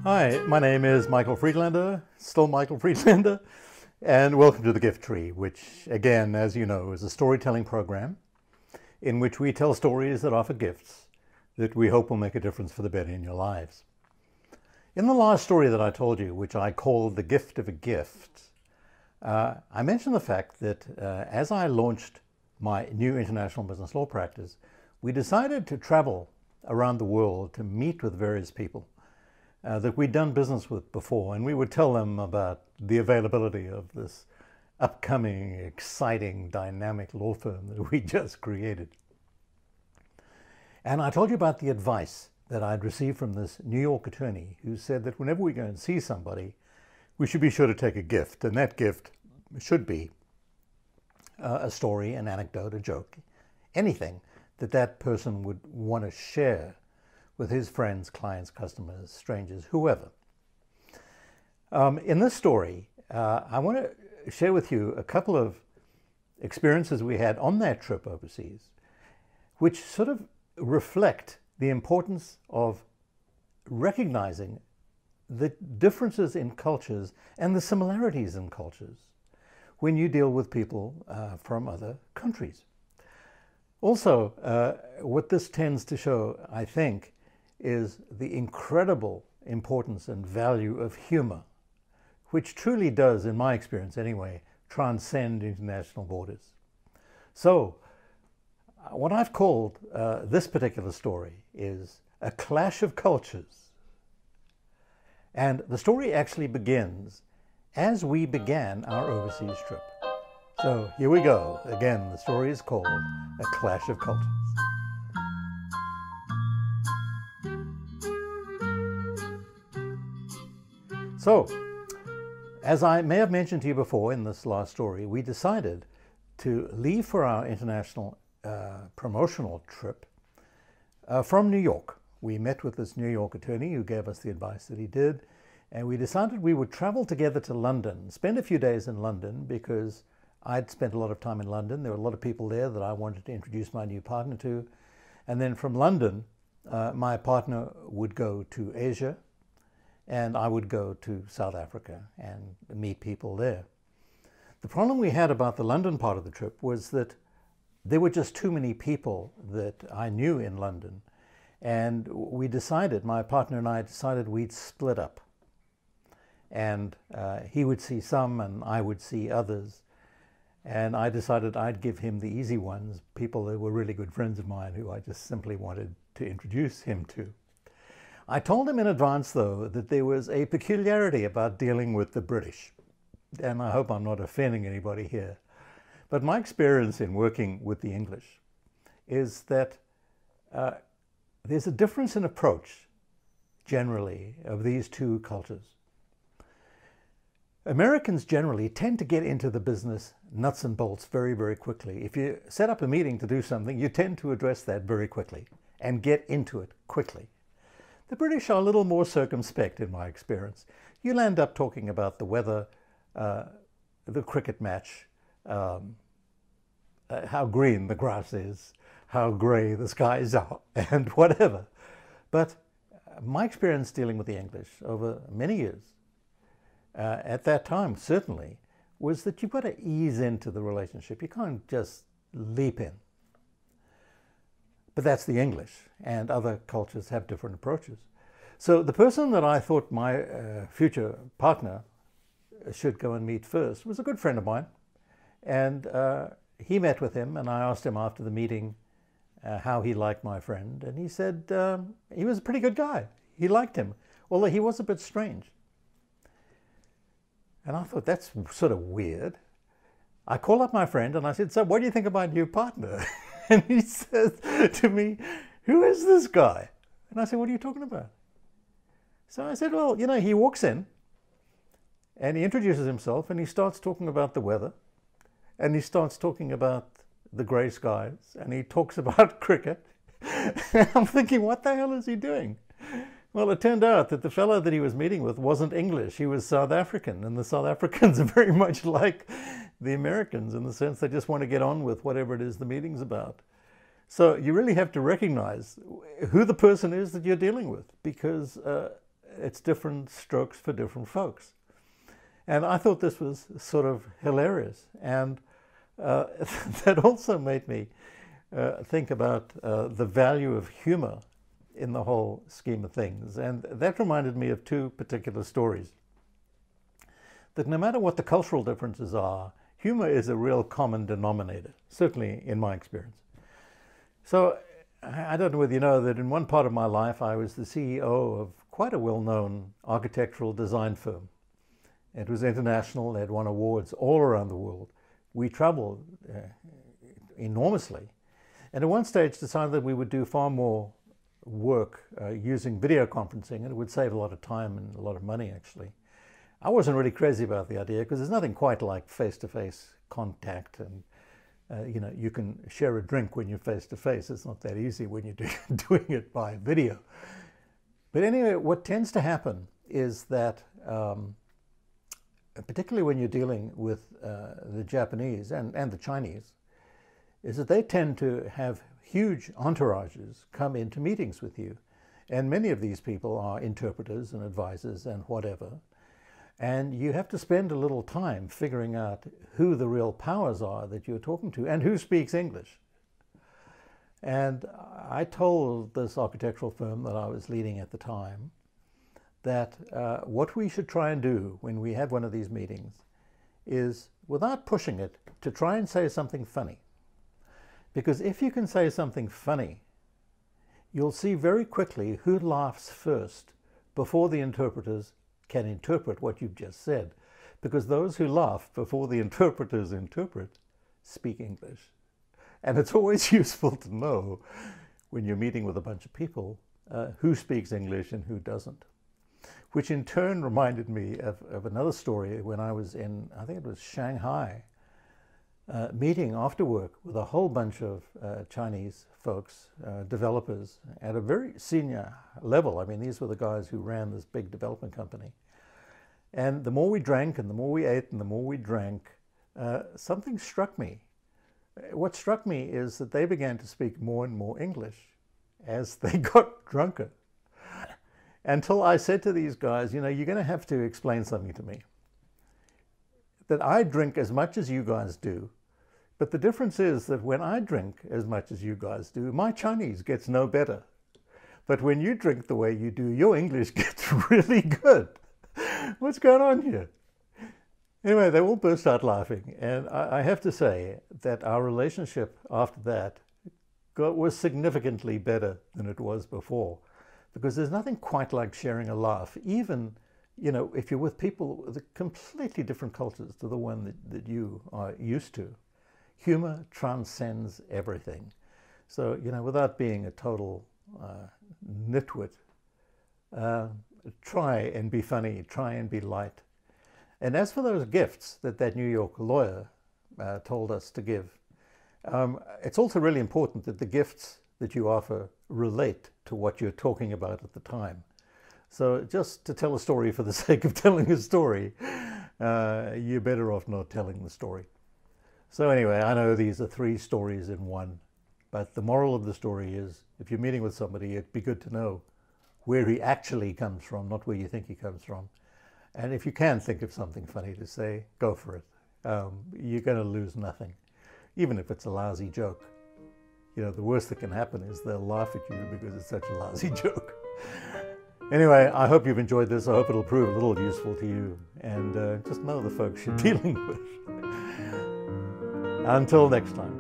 Hi, my name is Michael Friedlander, still Michael Friedlander, and welcome to The Gift Tree, which, again, as you know, is a storytelling program in which we tell stories that offer gifts that we hope will make a difference for the better in your lives. In the last story that I told you, which I called The Gift of a Gift, I mentioned the fact that as I launched my new international business law practice, we decided to travel around the world to meet with various people that we'd done business with before, and we would tell them about the availability of this upcoming, exciting, dynamic law firm that we just created. And I told you about the advice that I'd received from this New York attorney who said that whenever we go and see somebody, we should be sure to take a gift, and that gift should be a story, an anecdote, a joke, anything that that person would want to share with his friends, clients, customers, strangers, whoever. In this story, I want to share with you a couple of experiences we had on that trip overseas, which sort of reflect the importance of recognizing the differences in cultures and the similarities in cultures when you deal with people from other countries. Also, what this tends to show, I think, is the incredible importance and value of humor, which truly does, in my experience anyway, transcend international borders. So, what I've called this particular story is A Clash of Cultures. And the story actually begins as we began our overseas trip. So here we go. Again, the story is called A Clash of Cultures. So, as I may have mentioned to you before in this last story, we decided to leave for our international promotional trip from New York. We met with this New York attorney who gave us the advice that he did, and we decided we would travel together to London, spend a few days in London because I'd spent a lot of time in London. There were a lot of people there that I wanted to introduce my new partner to. And then from London, my partner would go to Asia, and I would go to South Africa and meet people there. The problem we had about the London part of the trip was that there were just too many people that I knew in London. And we decided, my partner and I decided we'd split up. And he would see some and I would see others. And I decided I'd give him the easy ones, people that were really good friends of mine who I just simply wanted to introduce him to. I told him in advance, though, that there was a peculiarity about dealing with the British. And I hope I'm not offending anybody here. But my experience in working with the English is that there's a difference in approach, generally, of these two cultures. Americans generally tend to get into the business nuts and bolts very, very quickly. If you set up a meeting to do something, you tend to address that very quickly and get into it quickly. The British are a little more circumspect in my experience. You'll end up talking about the weather, the cricket match, how green the grass is, how grey the skies are, and whatever. But my experience dealing with the English over many years, at that time certainly, was that you've got to ease into the relationship. You can't just leap in. But that's the English, and other cultures have different approaches. So the person that I thought my future partner should go and meet first was a good friend of mine. And he met with him, and I asked him after the meeting how he liked my friend. And he said he was a pretty good guy. He liked him, although he was a bit strange. And I thought, that's sort of weird. I called up my friend and I said, so what do you think of my new partner? And he says to me, who is this guy? And I said, what are you talking about? So I said, well, you know, he walks in and he introduces himself and he starts talking about the weather and he starts talking about the grey skies and he talks about cricket. And I'm thinking, what the hell is he doing? Well, it turned out that the fellow that he was meeting with wasn't English, he was South African, and the South Africans are very much like the Americans in the sense they just want to get on with whatever it is the meeting's about. So you really have to recognize who the person is that you're dealing with, because it's different strokes for different folks. And I thought this was sort of hilarious. And that also made me think about the value of humor in the whole scheme of things. And that reminded me of two particular stories. That no matter what the cultural differences are, humor is a real common denominator, certainly in my experience. So I don't know whether you know that in one part of my life I was the CEO of quite a well-known architectural design firm. It was international, it had won awards all around the world. We traveled enormously, and at one stage decided that we would do far more work using video conferencing, and it would save a lot of time and a lot of money actually. I wasn't really crazy about the idea because there's nothing quite like face-to-face contact, and you know, you can share a drink when you're face-to-face. It's not that easy when you're doing it by video. But anyway, what tends to happen is that particularly when you're dealing with the Japanese and the Chinese, is that they tend to have huge entourages come into meetings with you. And many of these people are interpreters and advisors and whatever. And you have to spend a little time figuring out who the real powers are that you're talking to and who speaks English. And I told this architectural firm that I was leading at the time that what we should try and do when we have one of these meetings is, without pushing it, to try and say something funny. Because if you can say something funny, you'll see very quickly who laughs first before the interpreters can interpret what you've just said. Because those who laugh before the interpreters interpret speak English. And it's always useful to know when you're meeting with a bunch of people who speaks English and who doesn't. Which in turn reminded me of another story when I was in, I think it was Shanghai, meeting after work with a whole bunch of Chinese folks, developers, at a very senior level. I mean, these were the guys who ran this big development company. And the more we drank and the more we ate and the more we drank, something struck me. What struck me is that they began to speak more and more English as they got drunker. Until I said to these guys, you know, you're going to have to explain something to me. That I drink as much as you guys do, but the difference is that when I drink as much as you guys do, my Chinese gets no better. But when you drink the way you do, your English gets really good. What's going on here? Anyway, they all burst out laughing. And I have to say that our relationship after that was significantly better than it was before. Because there's nothing quite like sharing a laugh, even, you know, if you're with people with completely different cultures to the one that you are used to. Humor transcends everything. So, you know, without being a total nitwit, try and be funny, try and be light. And as for those gifts that New York lawyer told us to give, it's also really important that the gifts that you offer relate to what you're talking about at the time. So just to tell a story for the sake of telling a story, you're better off not telling the story. So anyway, I know these are 3 stories in one, but the moral of the story is, if you're meeting with somebody, it'd be good to know where he actually comes from, not where you think he comes from. And if you can think of something funny to say, go for it. You're going to lose nothing, even if it's a lousy joke. You know, the worst that can happen is they'll laugh at you because it's such a lousy joke. Anyway, I hope you've enjoyed this. I hope it'll prove a little useful to you. And just know the folks you're dealing with. Until next time.